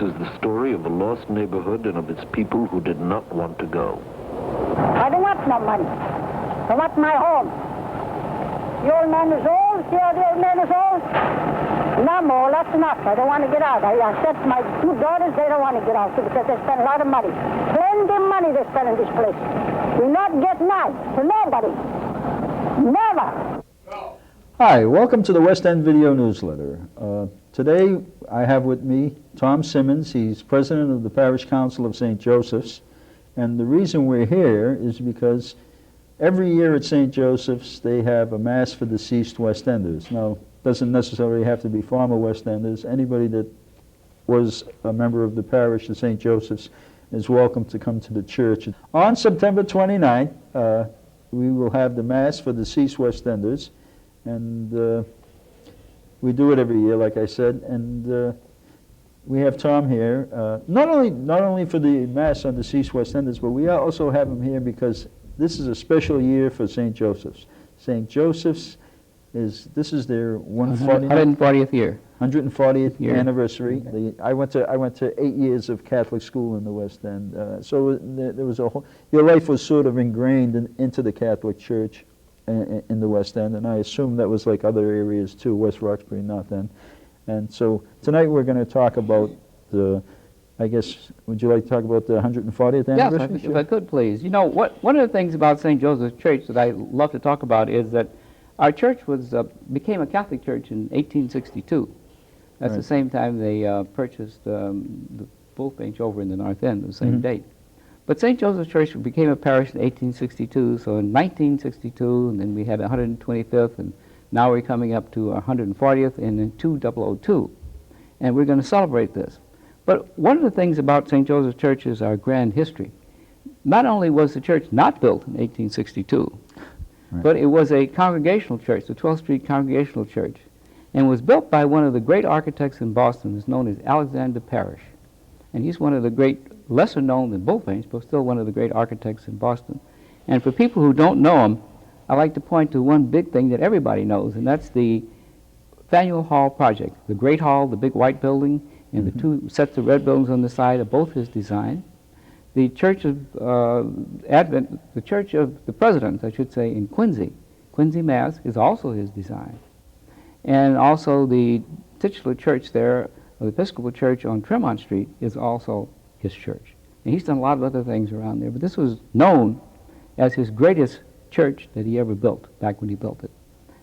is the story of a lost neighborhood and of its people who did not want to go. I don't want no money. I want my home. The old man is old. See how the old man is old? No more, that's enough. I don't want to get out. I said to my two daughters, they don't want to get out too, because they spend a lot of money. Plenty of money they spend in this place. We're not getting out to nobody. Never. Hi, welcome to the West End Video Newsletter. Today I have with me Tom Simmons. He's president of the Parish Council of St. Joseph's. And the reason we're here is because every year at St. Joseph's they have a Mass for deceased West Enders. Now, doesn't necessarily have to be former West Enders. Anybody that was a member of the parish of St. Joseph's is welcome to come to the church. On September 29th, we will have the Mass for deceased West Enders, and we do it every year, like I said, and we have Tom here, not only for the Mass on deceased West Enders, but we also have him here because this is a special year for St. Joseph's. St. Joseph's this is their 140th year. 140th year. Anniversary. I went to 8 years of Catholic school in the West End, so there was a whole. Your life was sort of ingrained into the Catholic Church in the West End, and I assume that was like other areas too, West Roxbury, North End. And so tonight we're going to talk about the. I guess, would you like to talk about the 140th anniversary? Yes, if I could, please. You know, one of the things about St. Joseph's Church that I love to talk about is that our church became a Catholic church in 1862. That's right. the same time they purchased the Bullfinch over in the North End, the same date. But St. Joseph's Church became a parish in 1862, so in 1962, and then we had 125th, and now we're coming up to our 140th in 2002. And we're going to celebrate this. But one of the things about St. Joseph's Church is our grand history. Not only was the church not built in 1862, right, but it was a congregational church, the 12th Street Congregational Church, and was built by one of the great architects in Boston, who's known as Alexander Parish. And he's one of the great, lesser known than Bullfinch, but still one of the great architects in Boston. And for people who don't know him, I like to point to one big thing that everybody knows, and that's the Faneuil Hall project. The Great Hall, the big white building, and the two sets of red buildings on the side are both his design. The Church of the Church of the Presidents, I should say, in Quincy Mass, is also his design. And also the titular church there, the Episcopal Church on Tremont Street, is also his church. And he's done a lot of other things around there, but this was known as his greatest church that he ever built, back when he built it.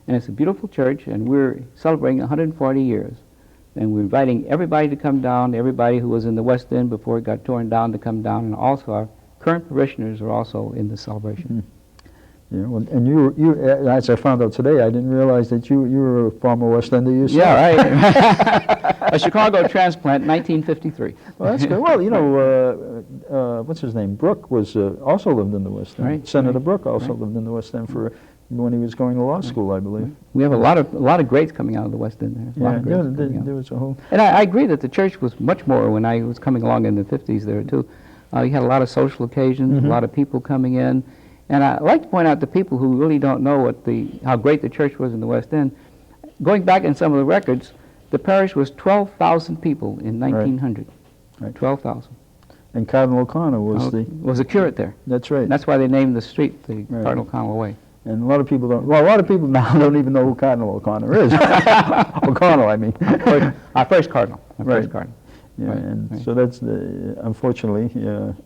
And it's a beautiful church, and we're celebrating 140 years. And we're inviting everybody to come down, everybody who was in the West End before it got torn down to come down, and also our current parishioners are also in the celebration. Yeah, well, and you, as I found out today, I didn't realize that you were a former West Ender yourself. Yeah, right. A Chicago transplant, 1953. Well, that's good. Well, you know, what's his name? Brooke was also lived in the West End. Right, Senator right, Brooke also right. lived in the West End when he was going to law school, I believe. We have a lot of greats coming out of the West End there. There was a whole. And I agree that the church was much more when I was coming along in the 50s there too. You had a lot of social occasions, a lot of people coming in. And I like to point out to people who really don't know how great the church was in the West End. Going back in some of the records, the parish was 12,000 people in 1900. Right. 12,000. And Cardinal O'Connor was a curate there. That's right. And that's why they named the street the Cardinal O'Connell Way. And a lot of people don't. Well, a lot of people now don't even know who Cardinal O'Connor is. O'Connell, I mean. Our first cardinal. Right. Cardinal. Yeah, Right, and right. so that's unfortunately,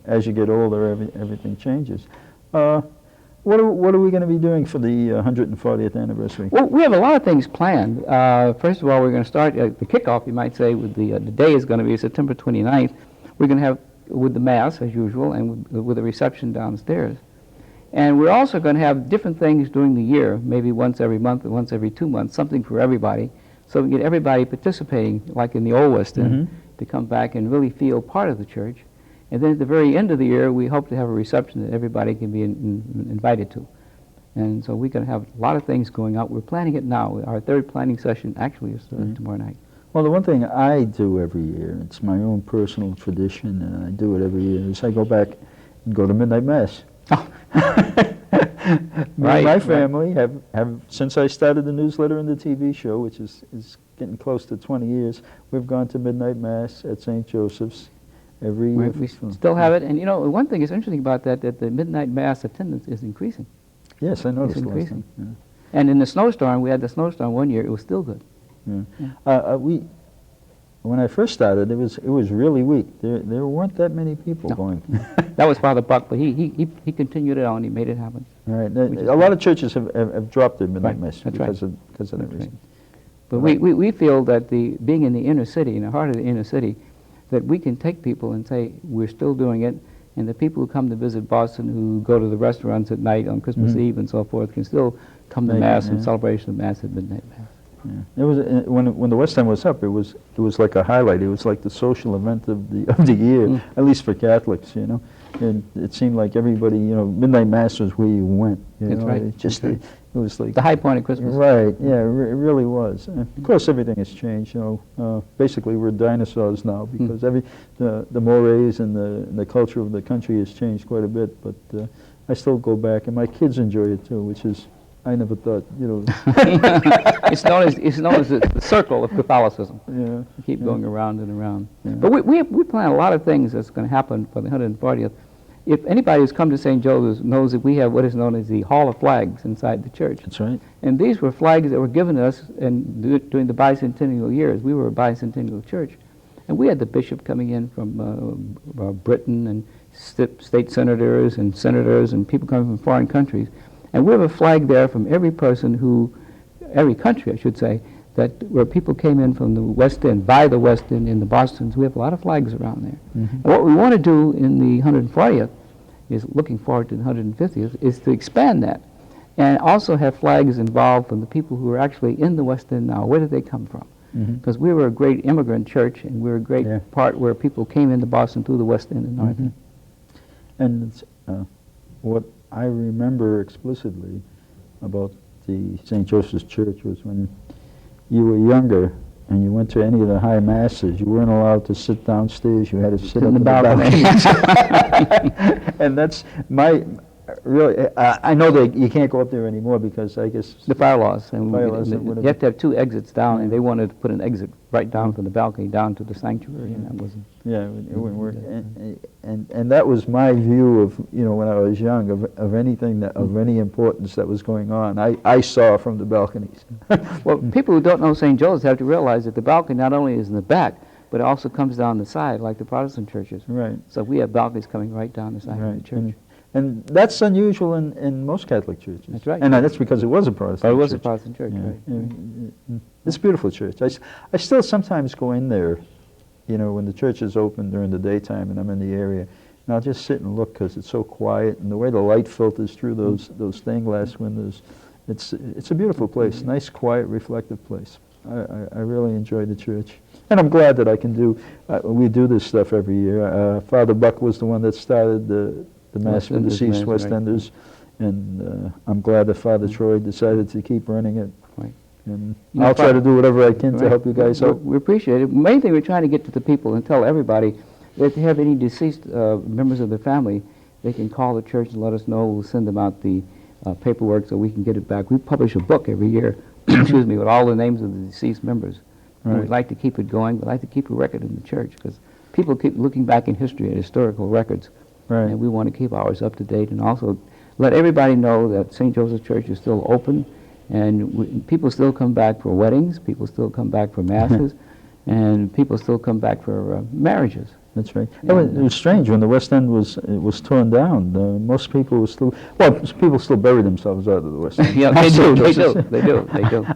as you get older, everything changes. What are we going to be doing for the 140th anniversary? Well, we have a lot of things planned. First of all, we're going to start the kickoff, you might say, with the day is going to be September 29th. We're going to have with the Mass, as usual, and with a reception downstairs. And we're also going to have different things during the year, maybe once every month or once every 2 months, something for everybody, so we get everybody participating, like in the Old West End, to come back and really feel part of the church. And then at the very end of the year, we hope to have a reception that everybody can be invited to. And so we're going to have a lot of things going out. We're planning it now. Our third planning session actually is tomorrow night. Well, the one thing I do every year, it's my own personal tradition, and I do it every year, is I go back and go to midnight Mass. Oh. Me and my family have, since I started the newsletter and the TV show, which is getting close to 20 years, we've gone to midnight mass at St. Joseph's every year. We still have it, and you know, one thing is interesting about that the midnight mass attendance is increasing. Yes, I noticed. It's increasing. Yeah. And in the snowstorm, we had the snowstorm one year, it was still good. Yeah. When I first started, it was really weak. There weren't that many people going. That was Father Buck, but he continued it on. He made it happen. Right. A lot of churches have dropped their midnight mass because of that reason. Right. But we feel that being in the inner city, in the heart of the inner city, that we can take people and say we're still doing it, and the people who come to visit Boston, who go to the restaurants at night on Christmas Eve and so forth, can still come to Mass and celebration of Mass at midnight Mass. Yeah. It was when the West End was up. It was like a highlight. It was like the social event of the year, at least for Catholics, you know. And it seemed like everybody, you know, midnight mass was where you went. That's right. It was like the high point of Christmas. Right. Yeah. It really was. Of course, everything has changed. You know, basically we're dinosaurs now because the mores and the culture of the country has changed quite a bit. But I still go back, and my kids enjoy it too, which is. I never thought, you know. It's known as the circle of Catholicism. Yeah. You keep going around and around. Yeah. But we plan a lot of things that's going to happen for the 140th. If anybody who's come to St. Joseph's knows that we have what is known as the Hall of Flags inside the church. That's right. And these were flags that were given us during the bicentennial years. We were a bicentennial church. And we had the bishop coming in from Britain and state senators and people coming from foreign countries. And we have a flag there from every country, I should say, where people came in from the West End, by the West End in the Bostons. We have a lot of flags around there. And what we want to do in the 140th is, looking forward to the 150th, is to expand that and also have flags involved from the people who are actually in the West End now. Where did they come from? Because we were a great immigrant church, and we were a great part where people came into Boston through the West End and North End. And what I remember explicitly about the St. Joseph's Church was when you were younger and you went to any of the high masses, you weren't allowed to sit downstairs. You had to sit up in the balcony. And that's really, I know that you can't go up there anymore because I guess the fire laws. And you have to have two exits down, and they wanted to put an exit right down from the balcony down to the sanctuary, and that wasn't. Yeah, it wouldn't work. And that was my view of, you know, when I was young, of anything of any importance that was going on. I saw from the balconies. Well, people who don't know St. Joseph's have to realize that the balcony not only is in the back, but it also comes down the side like the Protestant churches. Right. So we have balconies coming right down the side of the church. And that's unusual in most Catholic churches. That's right. And that's because it was a Protestant church. It was a Protestant church, right. It's a beautiful church. I still sometimes go in there, you know, when the church is open during the daytime and I'm in the area, and I'll just sit and look because it's so quiet, and the way the light filters through those stained glass windows, it's a beautiful place, nice, quiet, reflective place. I really enjoy the church. And I'm glad that I can do, we do this stuff every year. Father Buck was the one that started the Mass for Deceased West Enders, and I'm glad that Father Troy decided to keep running it. Right. And I'll try to do whatever I can to help you guys out. We appreciate it. The main thing we're trying to get to the people and tell everybody that if they have any deceased members of their family, they can call the church and let us know. We'll send them out the paperwork so we can get it back. We publish a book every year, excuse me, with all the names of the deceased members. Right. We'd like to keep it going. We'd like to keep a record in the church because people keep looking back in history at historical records. Right. And we want to keep ours up to date and also let everybody know that St. Joseph's Church is still open, and people still come back for weddings, people still come back for masses, and people still come back for marriages. That's right. It was strange when the West End was torn down. Most people were still, people still bury themselves out of the West End. Yeah, they do. They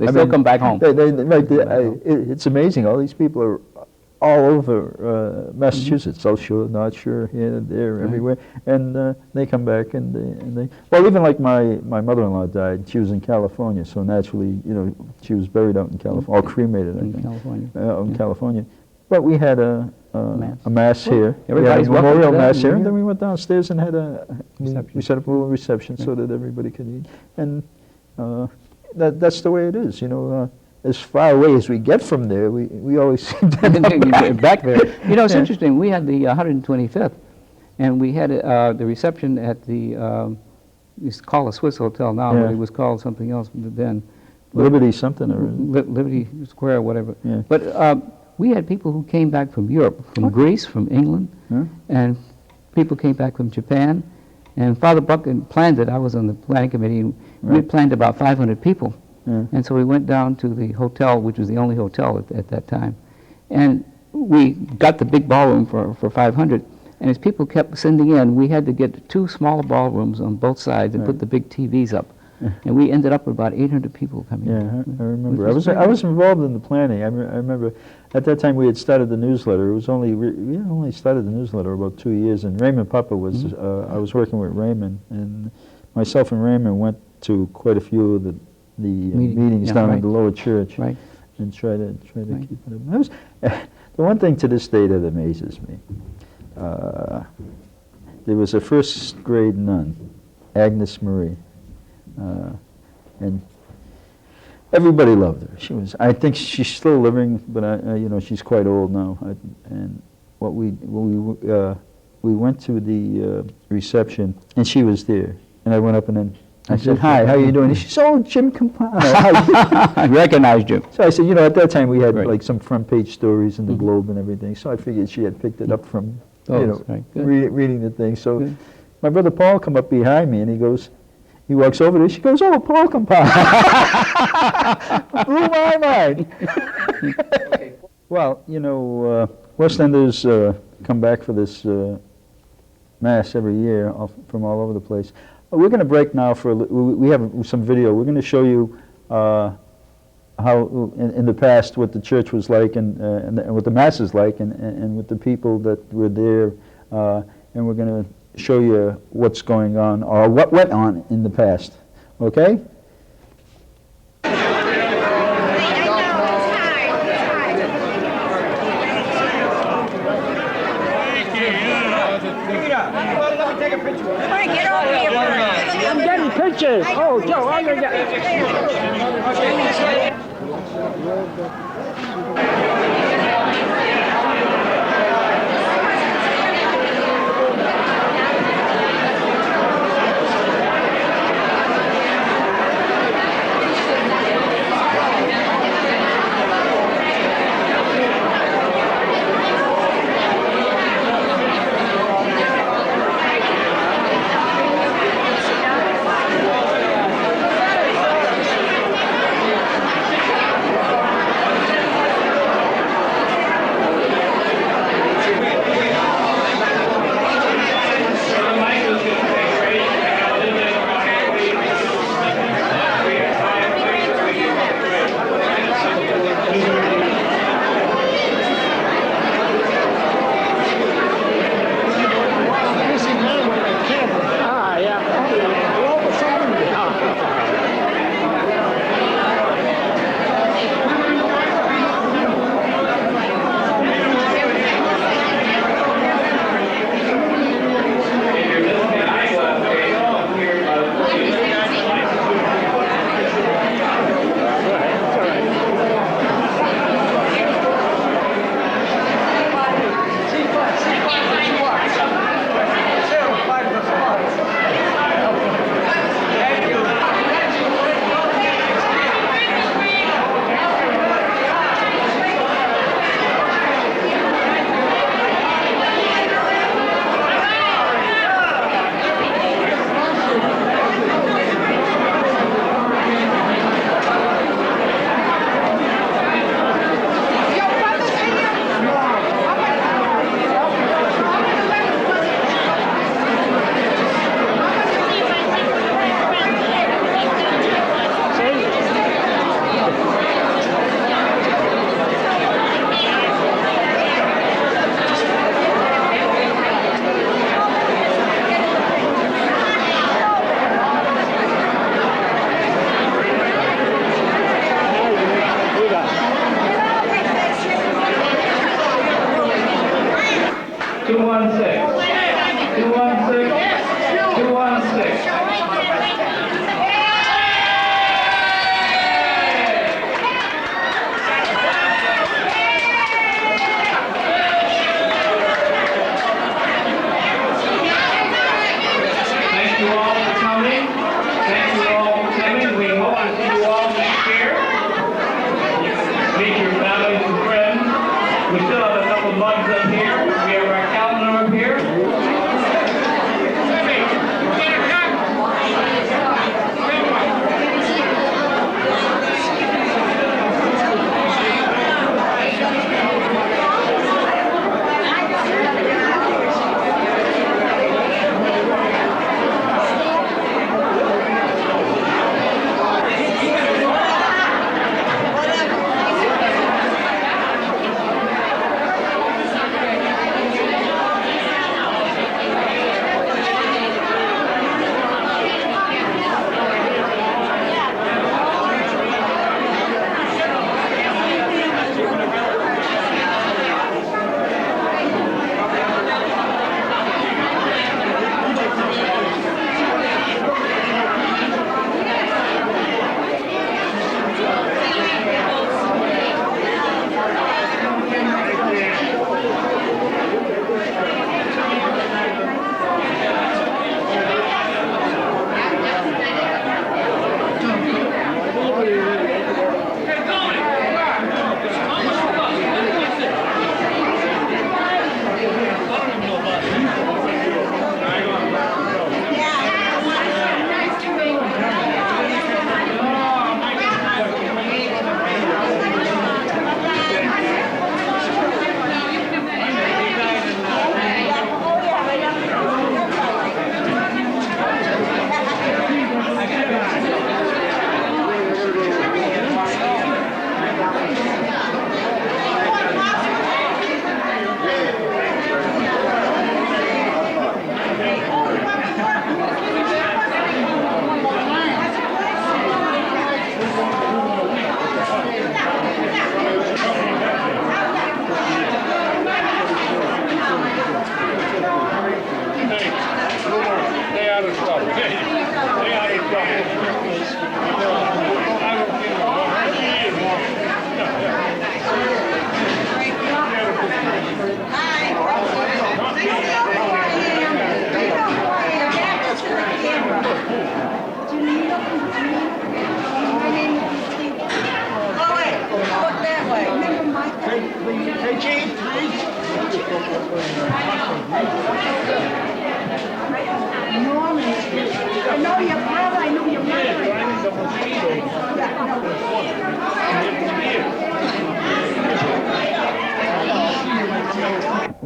still come back home. It's amazing. All these people are all over Massachusetts, South Shore, North Shore, here, there, everywhere, and they come back and they. Well, even like my mother-in-law died. She was in California, so naturally, you know, she was buried out in California, or cremated, I think, in California. But we had a mass here. Everybody's welcome. Memorial mass here, and here. then we went downstairs and had we set up a little reception so that everybody could eat, and that's the way it is, you know. As far away as we get from there, we always seem to get back there. You know, it's interesting. We had the 125th, and we had the reception at the it's called a Swiss hotel now, Yeah. but it was called something else then. Liberty something or... Liberty Square or whatever. Yeah. But we had people who came back from Europe, from Greece, from England, Huh? and people came back from Japan. And Father Buchan planned it. I was on the planning committee. And we Right. planned about 500 people. Yeah. And so we went down to the hotel, which was the only hotel at that time. And we got the big ballroom for 500. And as people kept sending in, we had to get 2 smaller ballrooms on both sides and Right. put the big TVs up. And we ended up with about 800 people coming Yeah, in. I remember. Which was I was involved in the planning. I remember at that time we had started the newsletter. It was only we had only started the newsletter about 2 years, and Raymond Papa was. I was working with Raymond, and myself and Raymond went to quite a few of the meetings yeah, down right. at the lower church, Right. and try to Right. keep it up. That was, the one thing to this day that amazes me. There was a first grade nun, Agnes Marie. And everybody loved her. She was. I think she's still living, but you know, she's quite old now. And we went to the reception, and she was there. And I went up and then I said, "Hi, how you doing?" And she said, "Oh, Jim Campana." I recognized you. So I said, you know, at that time we had Right. like some front page stories in the Globe and everything. So I figured she had picked it up from you know right. Good. reading the thing. So Good. my brother Paul come up behind me and he goes. He walks over there. She goes, "Oh, Paul Campana." Blew my mind. Well, you know, West Enders come back for this mass every year from all over the place. We're going to break now for we have some video. We're going to show you how in the past what the church was like and what the mass is like and with the people that were there, and we're going to show you what's going on or what went on in the past. Okay? I'm getting pictures. Oh, Joe, I'm going to get...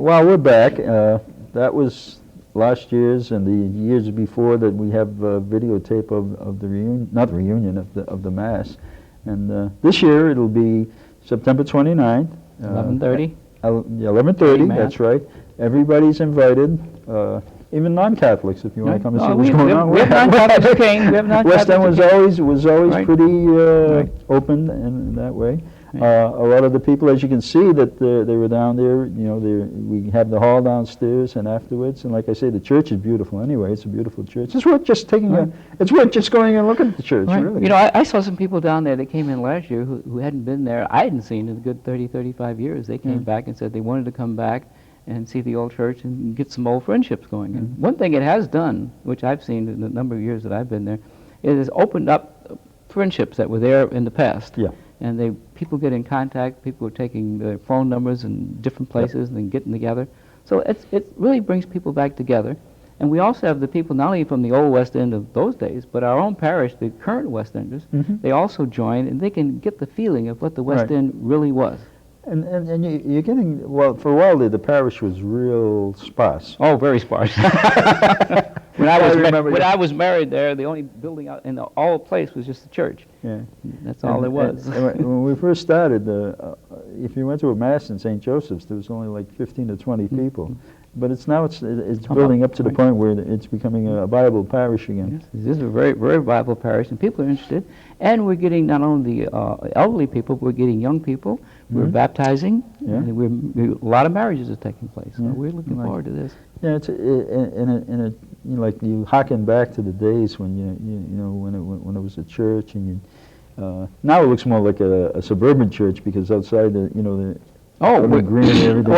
Well, we're back. That was last year's and the years before that we have videotape of the reunion, not the reunion, of the Mass. And this year it'll be September 29th. 11:30? 11:30, that's right. Everybody's invited, even non-Catholics, if you want to come and see what's going on. We have non-Catholics who came. We have non-Catholics West End was always Right. pretty Right. open in that way. A lot of the people, as you can see, that they were down there. You know, we have the hall downstairs, and afterwards, and like I say, the church is beautiful. Anyway, it's a beautiful church. It's worth just taking it's worth just going and looking at the church. Right. Really. You know, I saw some people down there that came in last year who hadn't been there. I hadn't seen in a good 30, 35 years. They came back and said they wanted to come back and see the old church and get some old friendships going. And one thing it has done, which I've seen in the number of years that I've been there, it has opened up friendships that were there in the past. Yeah. And people get in contact. People are taking their phone numbers in different places and then getting together. So it really brings people back together. And we also have the people not only from the old West End of those days, but our own parish, the current West Enders, they also join, and they can get the feeling of what the West End really was. And you're getting, well, for a while there, the parish was real sparse. Oh, very sparse. When I was married there, the only building out in the whole place was just the church. Yeah. That's all there was. And when we first started, if you went to a Mass in St. Joseph's, there was only like 15 to 20 people. But it's building up to the point where it's becoming a viable parish again. Yes, this is a very, very viable parish, and people are interested. And we're getting not only elderly people, but we're getting young people. We're baptizing, and a lot of marriages are taking place. So we're looking forward to this. Yeah, it's like you harken back to the days when when it was a church, and now it looks more like a suburban church because outside the green and everything.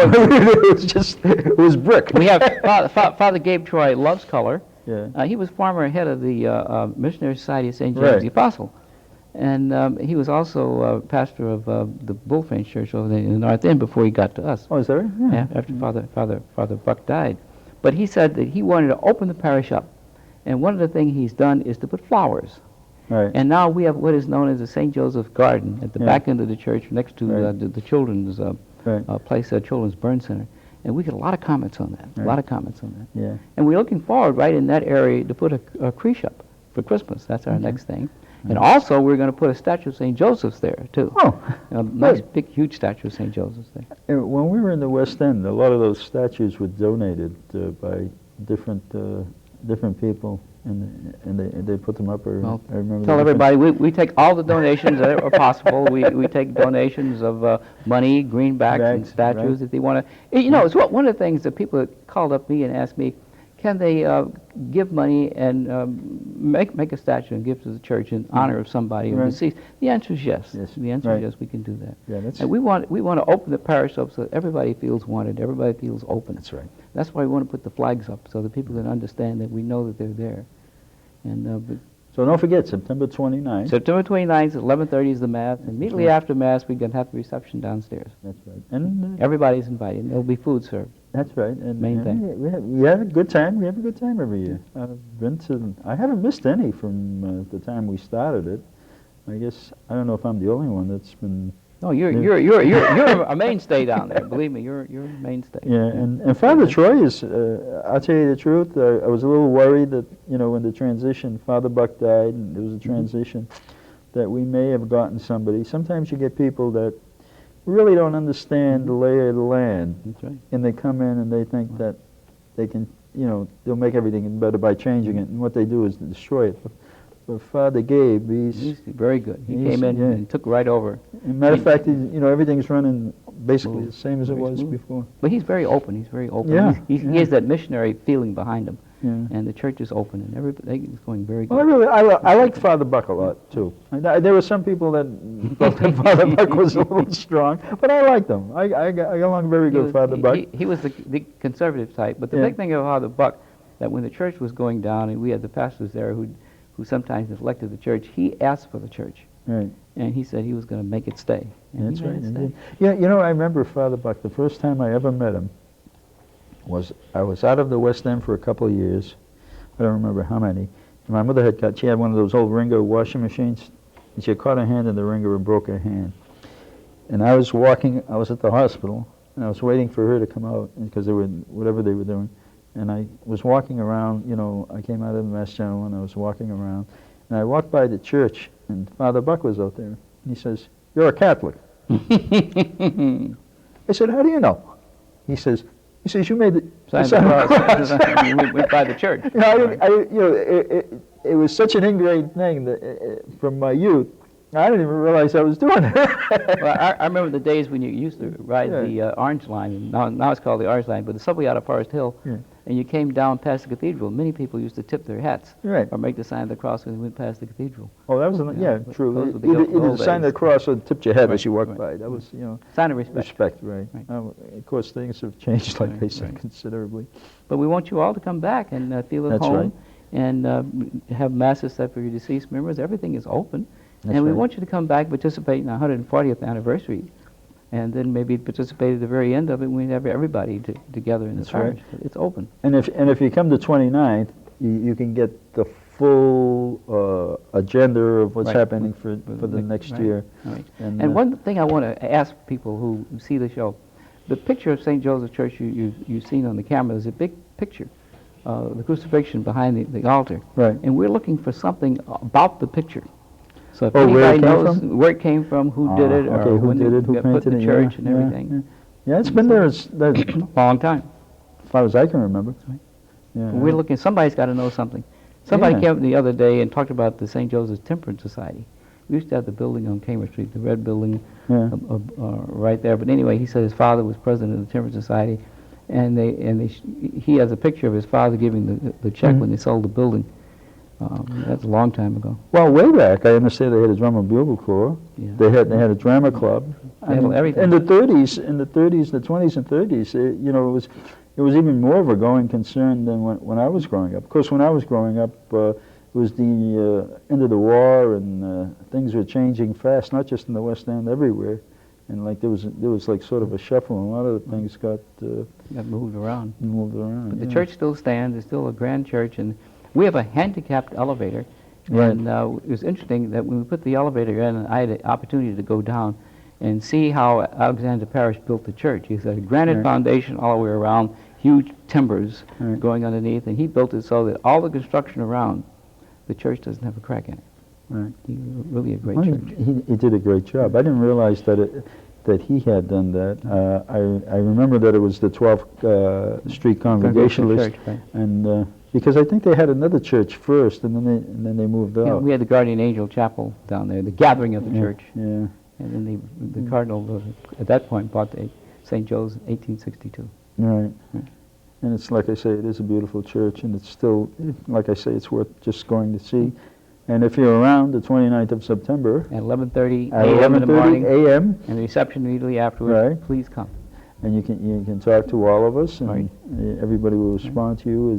It was brick. We have Father Gabe Troy loves color. Yeah. He was former head of the Missionary Society of St. James the Apostle. And he was also pastor of the Bullfinch Church over there in the North End before he got to us. Oh, is that right? Yeah, after Father Buck died. But he said that he wanted to open the parish up. And one of the things he's done is to put flowers. Right. And now we have what is known as the St. Joseph Garden at the back end of the church next to the children's place, Children's Burn Center. And we get a lot of comments on that, a lot of comments on that. Yeah. And we're looking forward right in that area to put a Chruch up for Christmas. That's our next thing. And also we're going to put a statue of St. Joseph's there, too. Oh, a nice, big, huge statue of St. Joseph's there. When we were in the West End, a lot of those statues were donated by different people, and they put them up. Well, I remember. Tell everybody we take all the donations that are possible. We take donations of money, greenbacks, and statues if they want to. You know, it's one of the things that people called up me and asked me, can they give money and make a statue and give to the church in honor of somebody who's deceased? The answer is yes. The answer is yes, we can do that. Yeah, that's and we want to open the parish up so that everybody feels wanted, everybody feels open. That's right. That's why we want to put the flags up so that people can understand that we know that they're there. And so don't forget, September 29th. September 29th, 11:30 is the Mass. And immediately after Mass, we're going to have the reception downstairs. That's right. And everybody's invited. And there'll be food served. That's right. And main thing. We have a good time. We have a good time every year. I haven't missed any from the time we started it. I guess I don't know if I'm the only one that's been. No, you're a mainstay down there. Believe me, you're a mainstay. Yeah, and Father Troy is. I'll tell you the truth. I was a little worried that when the transition, Father Buck died, and there was a transition, that we may have gotten somebody. Sometimes you get people that really don't understand the lay of the land. That's right. And they come in and they think that they can, they'll make everything better by changing it, and what they do is destroy it. But Father Gabe, he's very good. He came in and took right over. As a matter of fact, everything's running basically the same as it was before. But he's very open. He's very open. Yeah. He has that missionary feeling behind him. Yeah. And the church is open, and everything's going very good. Well, I liked Father Buck a lot too. There were some people that thought that Father Buck was a little strong, but I liked him. I got along very good with Father Buck. He was the conservative type. But the big thing about Father Buck, that when the church was going down, and we had the pastors there who sometimes neglected the church, he asked for the church. Right. And he said he was going to make it stay. And that's he made right. it stay. Yeah, I remember Father Buck, the first time I ever met him I was out of the West End for a couple of years. I don't remember how many. And my mother she had one of those old Ringo washing machines, and she had caught her hand in the wringer and broke her hand. And I was at the hospital, and I was waiting for her to come out because they were whatever they were doing, and I was walking around. You know, I came out of the Mass General and I was walking around, and I walked by the church, and Father Buck was out there, and he says, "You're a Catholic." I said, "How do you know?" He says, "You made the sign of the cross." We went by the church. You know, it was such an ingrained thing that from my youth, I didn't even realize I was doing it. Well, I remember the days when you used to ride the Orange Line, and now it's called the Orange Line, but the subway out of Forest Hill, and you came down past the cathedral. Many people used to tip their hats or make the sign of the cross when they went past the cathedral. Oh, that was true. Either the sign of the cross or tipped your head as you walked by. That was, you know, sign of respect. Respect, right? Of course, things have changed, like I said, considerably. But we want you all to come back and feel at home, and have masses set for your deceased members. Everything is open. And we want you to come back, participate in our 140th anniversary, and then maybe participate at the very end of it when we have everybody together in the parish. Right. It's open. And if you come the 29th, you can get the full agenda of what's happening for the next year. Right. And one thing I want to ask people who see the show, the picture of St. Joseph's Church you've seen on the camera is a big picture. The crucifixion behind the altar. Right. And we're looking for something about the picture. So if where anybody knows where it came from, who did it, or who when did it, who put painted the it, church and everything. Yeah, it's been there a long time. As far as I can remember. Right. Yeah. We're looking, somebody's got to know something. Somebody came up the other day and talked about the St. Joseph's Temperance Society. We used to have the building on Cambridge Street, the red building right there. But anyway, he said his father was president of the Temperance Society, and he has a picture of his father giving the check when they sold the building. That's a long time ago. Well, way back, I understand they had a drum and bugle corps. Yeah. They had a drama club. They had everything. In the 20s, the 20s and 30s, you know, it was even more of a going concern than when I was growing up. Of course, when I was growing up, it was the end of the war, and things were changing fast, not just in the West End, everywhere. And like there was like sort of a shuffle, and a lot of the things got moved around. But the church church still stands. It's still a grand church, and we have a handicapped elevator. Right. And it was interesting that when we put the elevator in, I had the opportunity to go down and see how Alexander Parish built the church. He had a granite foundation all the way around, huge timbers going underneath, and he built it so that all the construction around the church doesn't have a crack in it. Right. Really a great church. He did a great job. I didn't realize that he had done that. I remember that it was the 12th Street Congregationalist, church, and because I think they had another church first, and then they moved out. Yeah, we had the Guardian Angel Chapel down there, the gathering of the church. Yeah. And then the cardinal at that point bought the St. Joe's in 1862. Right. And it's like I say, it is a beautiful church, and it's still, like I say, it's worth just going to see. And if you're around the 29th of September, at 11:30 a.m. in the morning, a.m. and the reception immediately afterwards, please come. And you can talk to all of us, and everybody will respond to you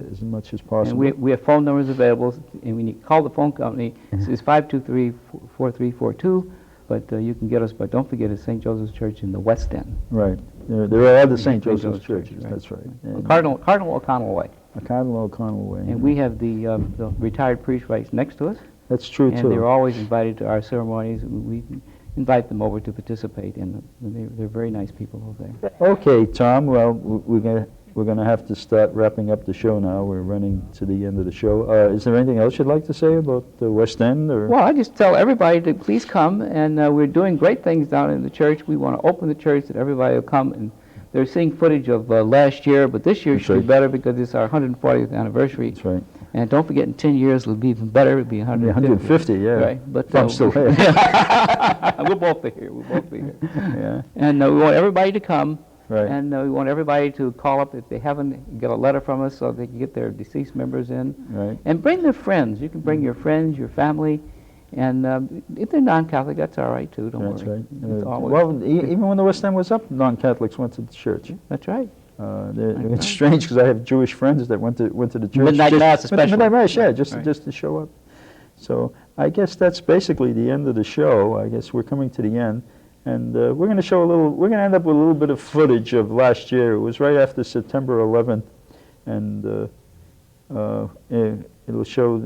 as much as possible. And we have phone numbers available, and when you call the phone company, it's 523-4342, but you can get us, but don't forget it's St. Joseph's Church in the West End. Right. There are other St. Joseph's churches, that's right. Cardinal O'Connell Way. Cardinal O'Connell Way. And we have the retired priest right next to us. That's true, too. And they're always invited to our ceremonies. We invite them over to participate, and they're very nice people over there. Okay, Tom, well, we're going to have to start wrapping up the show now. We're running to the end of the show. Is there anything else you'd like to say about the West End? Or? Well, I just tell everybody to please come, and we're doing great things down in the church. We want to open the church that everybody will come, and they're seeing footage of last year, but this year should be better because it's our 140th anniversary. That's right. And don't forget, in 10 years, it'll be even better. It'll be 150, yeah. Right. But I'm still here. We'll both be here. We'll both be here. Yeah. And we want everybody to come. Right. And we want everybody to call up if they haven't, get a letter from us so they can get their deceased members in. Right. And bring their friends. You can bring your friends, your family. And if they're non-Catholic, that's all right, too. Don't worry. That's right. Well, even when the West End was up, non-Catholics went to the church. That's right. It's strange because I have Jewish friends that went to the church. Midnight Mass, especially. Midnight Mass, yeah, just to show up. So I guess that's basically the end of the show. I guess we're coming to the end, and we're going to show a little. We're going to end up with a little bit of footage of last year. It was right after September 11th, and it'll show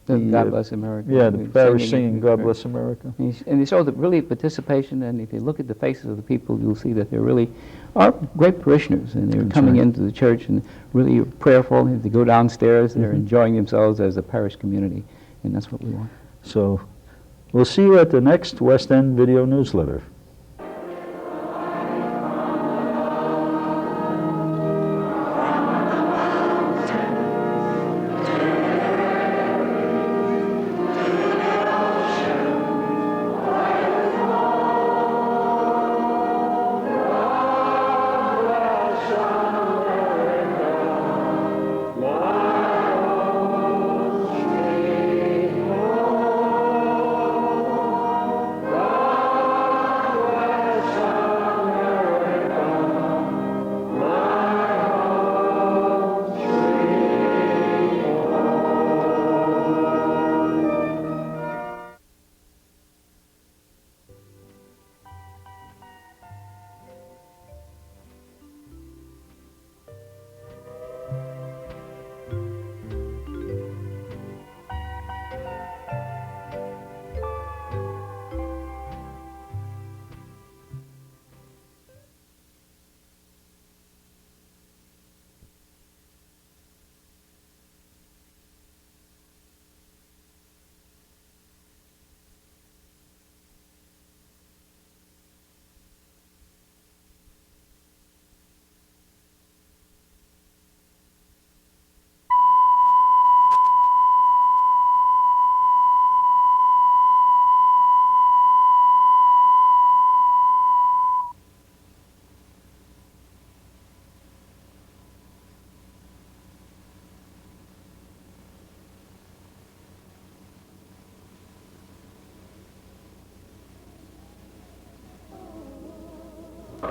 God Bless America. Yeah, the parish singing God Right. Bless America. And they show that really participation, and if you look at the faces of the people, you'll see that they really are great parishioners, and they're That's coming right. into the church and really prayerful. If they go downstairs, they're enjoying themselves as a parish community, and that's what we want. So we'll see you at the next West End video newsletter.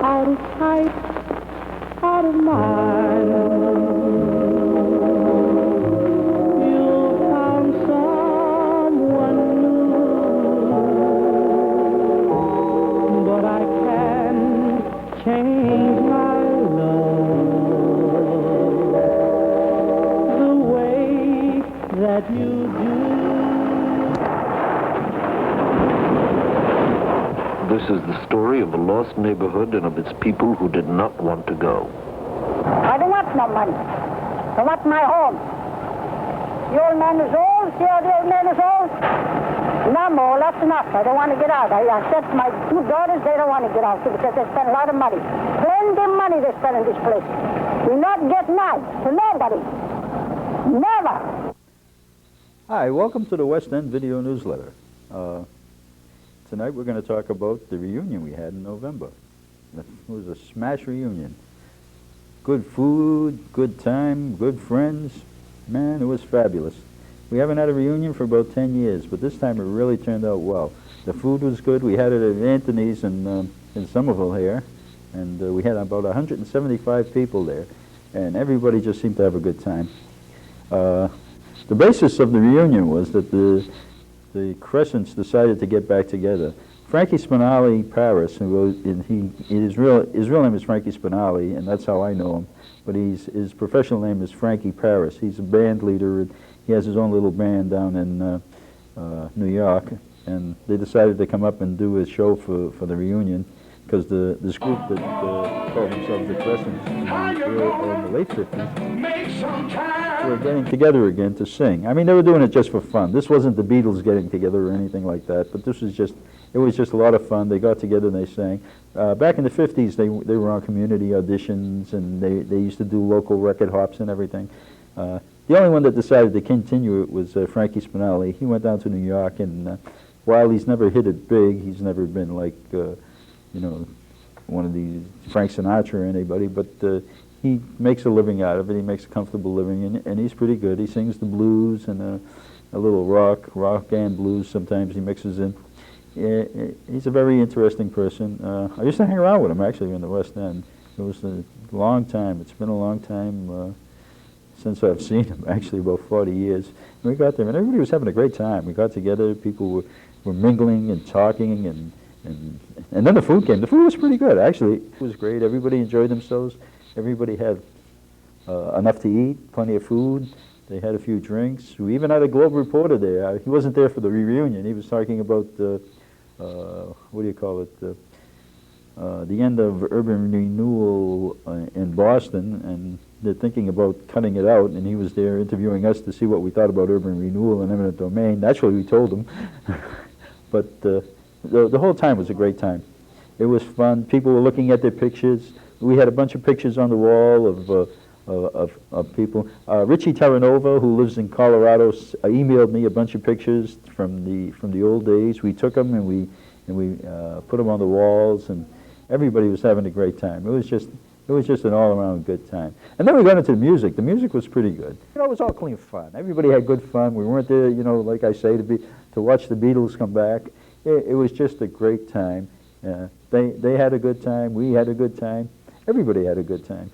Out of sight, out of mind. You found someone new, but I can't change my love the way that you do. This is the story of a lost neighborhood and of its people who did not want to go. I don't want no money. I want my home. The old man is old. See how the old man is old? No more. That's enough. I don't want to get out. I said to my two daughters, they don't want to get out because they spend a lot of money. Plenty of money they spend in this place. We not get none to nobody. Never. Hi, welcome to the West End video newsletter. Tonight we're going to talk about the reunion we had in November. It was a smash reunion. Good food, good time, good friends. Man, it was fabulous. We haven't had a reunion for about 10 years, but this time it really turned out well. The food was good. We had it at Anthony's in Somerville here, and we had about 175 people there, and everybody just seemed to have a good time. The basis of the reunion was that the Crescents decided to get back together. Frankie Spinelli, Parish, his real name is Frankie Spinelli, and that's how I know him. But his professional name is Frankie Parish. He's a band leader. And he has his own little band down in New York, and they decided to come up and do a show for the reunion because this group that called themselves the Crescents in the late 50s were getting together again to sing. I mean, they were doing it just for fun. This wasn't the Beatles getting together or anything like that, but it was just a lot of fun. They got together and they sang. Back in the 50s, they were on community auditions, and they used to do local record hops and everything. The only one that decided to continue it was Frankie Spinelli. He went down to New York, and while he's never hit it big, he's never been like, one of these Frank Sinatra or anybody, but he makes a living out of it. He makes a comfortable living, and he's pretty good. He sings the blues and a little rock and blues sometimes he mixes in. He's a very interesting person. I used to hang around with him actually in the West End. It was a long time. It's been a long time since I've seen him, actually about 40 years. And we got there, and everybody was having a great time. We got together, people were mingling and talking, and then the food came. The food was pretty good, actually. It was great. Everybody enjoyed themselves. Everybody had enough to eat, plenty of food. They had a few drinks. We even had a Globe reporter there. He wasn't there for the reunion. He was talking about, what do you call it, the end of urban renewal in Boston, and they're thinking about cutting it out, and he was there interviewing us to see what we thought about urban renewal and eminent domain. Naturally, we told him. But the whole time was a great time. It was fun. People were looking at their pictures. We had a bunch of pictures on the wall of people. Richie Terranova, who lives in Colorado, emailed me a bunch of pictures from the old days. We took them and we put them on the walls, and everybody was having a great time. It was just an all-around good time. And then we got into the music. The music was pretty good. You know, it was all clean fun. Everybody had good fun. We weren't there, you know, like I say, to watch the Beatles come back. It was just a great time. They had a good time. We had a good time. Everybody had a good time.